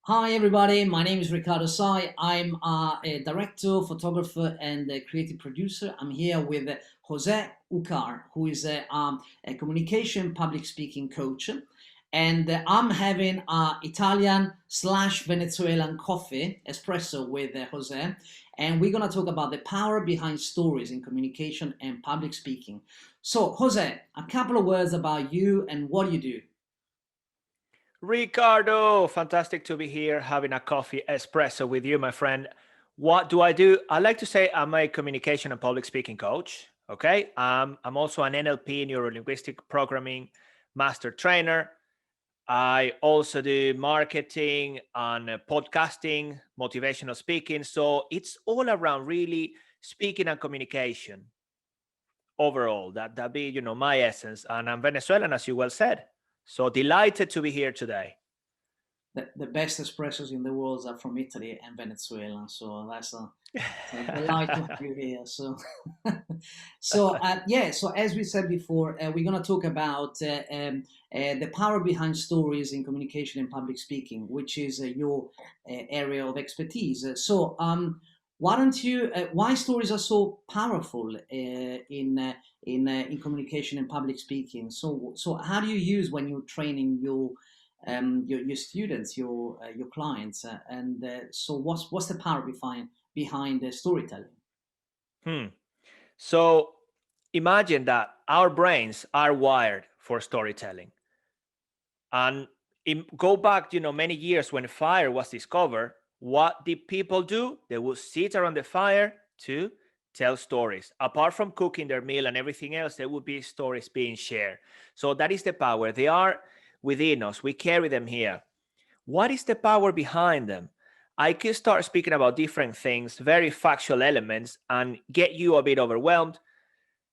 Hi everybody, my name is Riccardo. I'm a director, photographer, and a creative producer. I'm here with Jose Ucar, who is a communication public speaking coach. And I'm having Italian slash Venezuelan coffee, espresso with Jose. And we're going to talk about the power behind stories in communication and public speaking. So, Jose, a couple of words about you and what you do. Riccardo, fantastic to be here having a coffee espresso with you, my friend. What do I do? I like to say I'm a communication and public speaking coach. Okay. I'm also an NLP, neuro linguistic programming master trainer. I also do marketing and podcasting, motivational speaking. So it's all around really speaking and communication overall. That be, my essence. And I'm Venezuelan, as you well said. So delighted to be here today. The best espressos in the world are from Italy and Venezuela. So that's a delight to have you here. So, so as we said before, we're going to talk about the power behind stories in communication and public speaking, which is your area of expertise. Why don't you? Why stories are so powerful in communication and public speaking? So how do you use when you're training your students, your clients, so what's the power behind the storytelling? Hmm. So imagine that our brains are wired for storytelling. And go back, many years when fire was discovered, what did people do? They would sit around the fire to tell stories. Apart from cooking their meal and everything else, there would be stories being shared. So that is the power. They are within us. We carry them here. What is the power behind them? I could start speaking about different things, very factual elements, and get you a bit overwhelmed,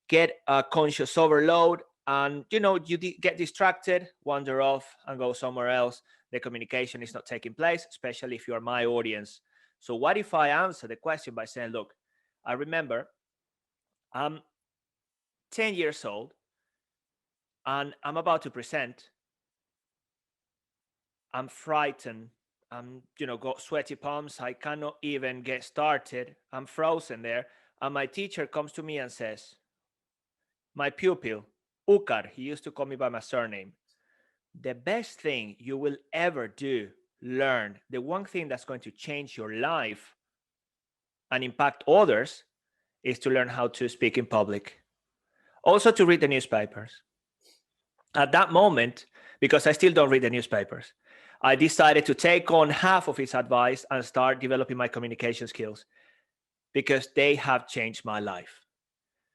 get a conscious overload, and you get distracted, wander off, and go somewhere else. The communication is not taking place, especially if you're my audience. So what if I answer the question by saying, look, I remember I'm 10 years old and I'm about to present. I'm frightened. Got sweaty palms. I cannot even get started. I'm frozen there. And my teacher comes to me and says, my pupil, Ucar, he used to call me by my surname. The best thing you will ever do, learn, the one thing that's going to change your life and impact others is to learn how to speak in public. Also to read the newspapers. At that moment, because I still don't read the newspapers, I decided to take on half of his advice and start developing my communication skills because they have changed my life.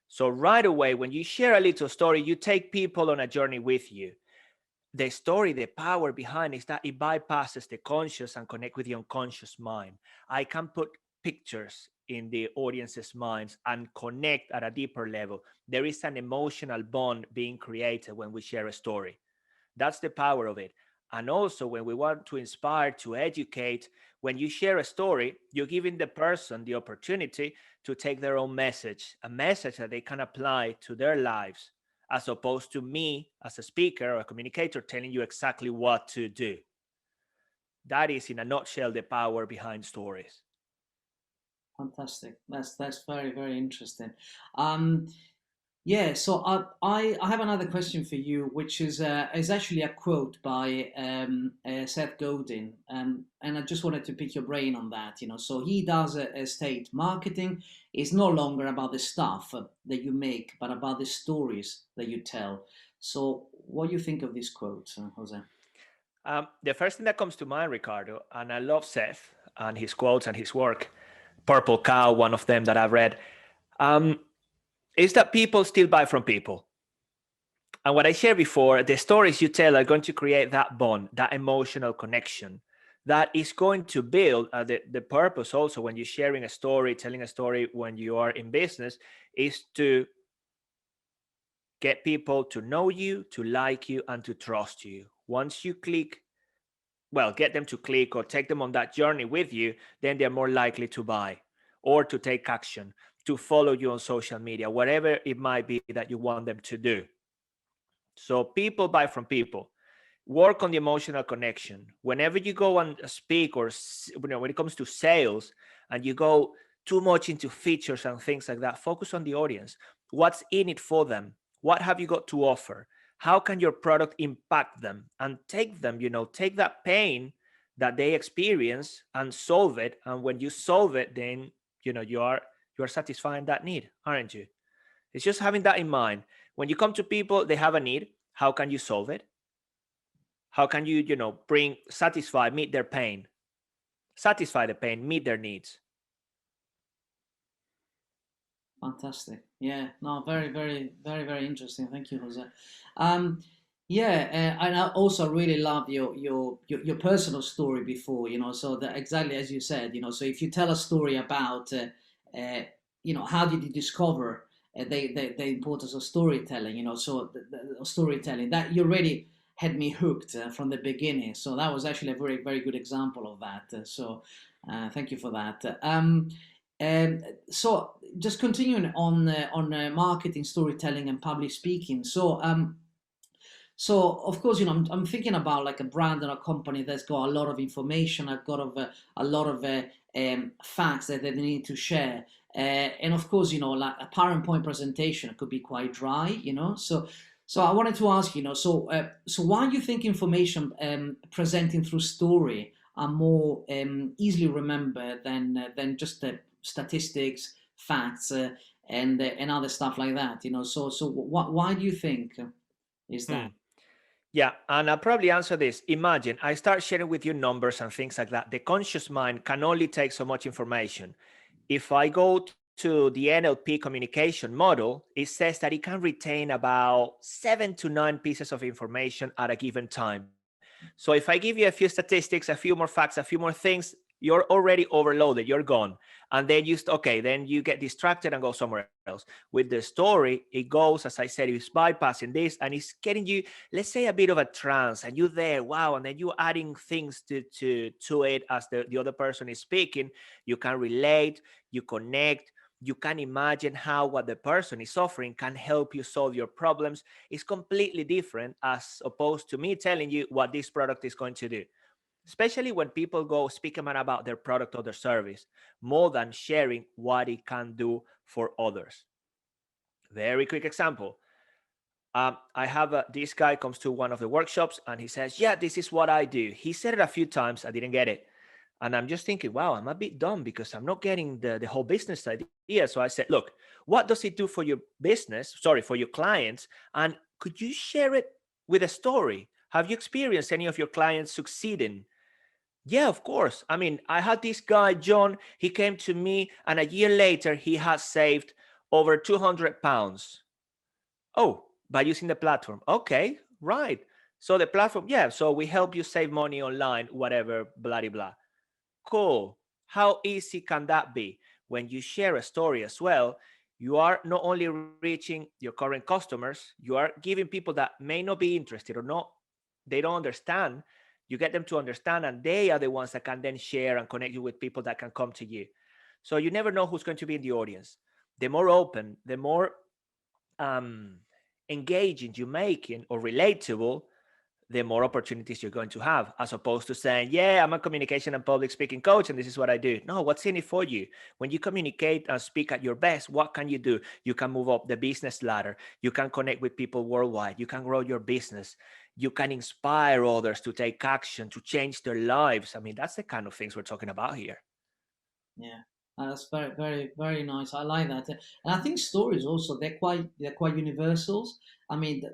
So right away, when you share a little story, you take people on a journey with you. The story, the power behind is that it bypasses the conscious and connect with the unconscious mind. I can put pictures in the audience's minds and connect at a deeper level. There is an emotional bond being created when we share a story. That's the power of it. And also when we want to inspire, to educate, when you share a story, you're giving the person the opportunity to take their own message, a message that they can apply to their lives, as opposed to me as a speaker or a communicator telling you exactly what to do. That is, in a nutshell, the power behind stories. Fantastic. That's very, very interesting. um Yeah, so I have another question for you, which is actually a quote by Seth Godin, and I just wanted to pick your brain on that. So he does state marketing is no longer about the stuff that you make, but about the stories that you tell. So, what do you think of this quote, Jose? The first thing that comes to mind, Riccardo, and I love Seth and his quotes and his work, Purple Cow, one of them that I've read, is that people still buy from people. And what I shared before, the stories you tell are going to create that bond, that emotional connection that is going to build the purpose also when you're sharing a story, telling a story when you are in business, is to get people to know you, to like you, and to trust you. Once you click, well, get them to click or take them on that journey with you, then they're more likely to buy or to take action, to follow you on social media, whatever it might be that you want them to do. So people buy from people. work on the emotional connection. Whenever you go and speak, or when it comes to sales, and you go too much into features and things like that, focus on the audience. What's in it for them? What have you got to offer? How can your product impact them? And take them, take that pain that they experience and solve it. And when you solve it, then you are satisfying that need, aren't you? It's just having that in mind. When you come to people, they have a need. How can you solve it? How can you, meet their pain, satisfy the pain, meet their needs? Fantastic. Yeah. No, very, very, very, very interesting. Thank you, Jose. Um, yeah, and I also really love your personal story before, so that exactly as you said, so if you tell a story about, how did you discover the importance of storytelling, so the storytelling that you already had me hooked from the beginning. So that was actually a very, very good example of that. Thank you for that. So just continuing on marketing, storytelling, and public speaking. So of course, I'm thinking about like a brand or a company that's got a lot of information, a lot of facts that they need to share. And of course, like a PowerPoint presentation could be quite dry, So I wanted to ask, so why do you think information presenting through story are more easily remembered than just the statistics, facts, and other stuff like that? So why do you think is that? Yeah, and I'll probably answer this. Imagine I start sharing with you numbers and things like that. The conscious mind can only take so much information. If I go to the NLP communication model, it says that it can retain about 7 to 9 pieces of information at a given time. So if I give you a few statistics, a few more facts, a few more things, you're already overloaded, you're gone. And then then you get distracted and go somewhere else. With the story, it goes, as I said, it's bypassing this and it's getting you, let's say, a bit of a trance, and you're there, wow, and then you're adding things to it as the other person is speaking. You can relate, you connect, you can imagine how what the person is offering can help you solve your problems. It's completely different as opposed to me telling you what this product is going to do, especially when people go speak about their product or their service, more than sharing what it can do for others. Very quick example. I have this guy comes to one of the workshops and he says, yeah, this is what I do. He said it a few times. I didn't get it. And I'm just thinking, wow, I'm a bit dumb because I'm not getting the whole business idea. So I said, look, what does it do for your business? Sorry, for your clients? And could you share it with a story? Have you experienced any of your clients succeeding? Yeah, of course. I mean, I had this guy, John, he came to me and a year later, he has saved over 200 pounds. Oh, by using the platform. Okay, right. So the platform, yeah, so we help you save money online, whatever, blah, blah, blah. Cool. How easy can that be? When you share a story as well, you are not only reaching your current customers, you are giving people that may not be interested or not, they don't understand. You get them to understand, and they are the ones that can then share and connect you with people that can come to you. So you never know who's going to be in the audience. The more open, the more engaging you make it or relatable, the more opportunities you're going to have, as opposed to saying, yeah, I'm a communication and public speaking coach and this is what I do. No, what's in it for you? When you communicate and speak at your best, what can you do? You can move up the business ladder. You can connect with people worldwide. You can grow your business. You can inspire others to take action, to change their lives. I mean, that's the kind of things we're talking about here. Yeah, that's very, very, very nice. I like that, and I think stories also they're quite universals. I mean,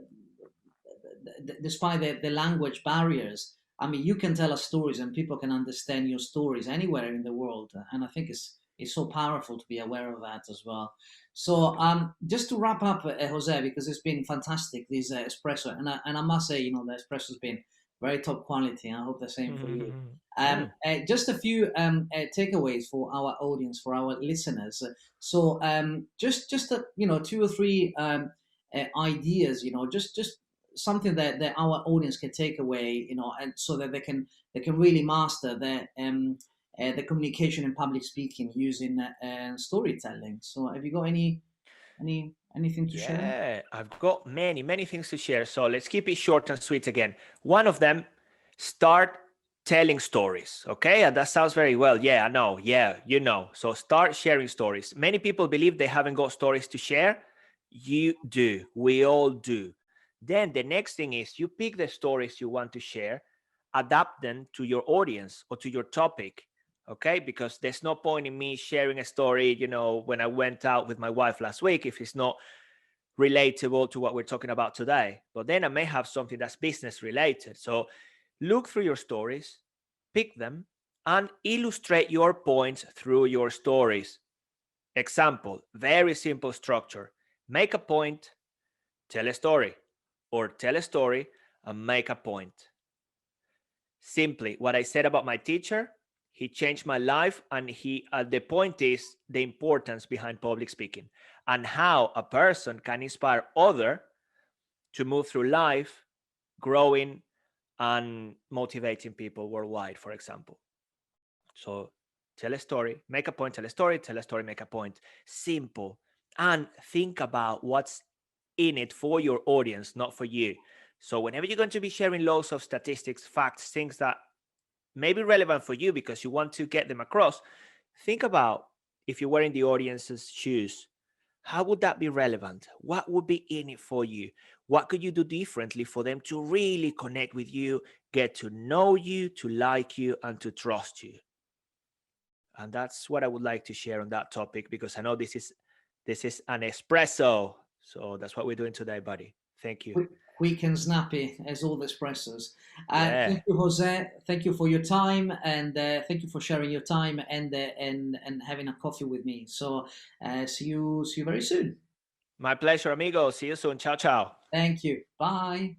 despite the language barriers, I mean, you can tell us stories, and people can understand your stories anywhere in the world. And I think it's so powerful to be aware of that as well. So, just to wrap up, Jose, because it's been fantastic this espresso, and I must say, the espresso's been very top quality. I hope the same for you. Just a few takeaways for our audience, for our listeners. So, just 2 or 3 ideas, just something that our audience can take away, and so that they can really master the communication and public speaking using storytelling. So, have you got any Anything to share? Yeah, I've got many things to share. So let's keep it short and sweet again. One of them, start telling stories. Okay, and that sounds very well. Yeah, I know. Yeah, you know. So start sharing stories. Many people believe they haven't got stories to share. You do. We all do. Then the next thing is you pick the stories you want to share, adapt them to your audience or to your topic. Okay, because there's no point in me sharing a story, when I went out with my wife last week, if it's not relatable to what we're talking about today. But then I may have something that's business related. So look through your stories, pick them, and illustrate your points through your stories. Example, very simple structure. Make a point, tell a story, or tell a story and make a point. Simply, what I said about my teacher, he changed my life, and the point is the importance behind public speaking and how a person can inspire other to move through life, growing and motivating people worldwide, for example. So tell a story, make a point, tell a story, make a point. Simple. And think about what's in it for your audience, not for you. So whenever you're going to be sharing loads of statistics, facts, things that may be relevant for you because you want to get them across, think about if you were in the audience's shoes, how would that be relevant? What would be in it for you? What could you do differently for them to really connect with you, get to know you, to like you, and to trust you? And that's what I would like to share on that topic, because I know this is an espresso. So that's what we're doing today, buddy. Thank you. Quick and snappy as all the espressos. Yeah. Thank you, Jose. Thank you for your time, and thank you for sharing your time and having a coffee with me. So see you very soon. My pleasure, amigo. See you soon. Ciao, ciao. Thank you. Bye.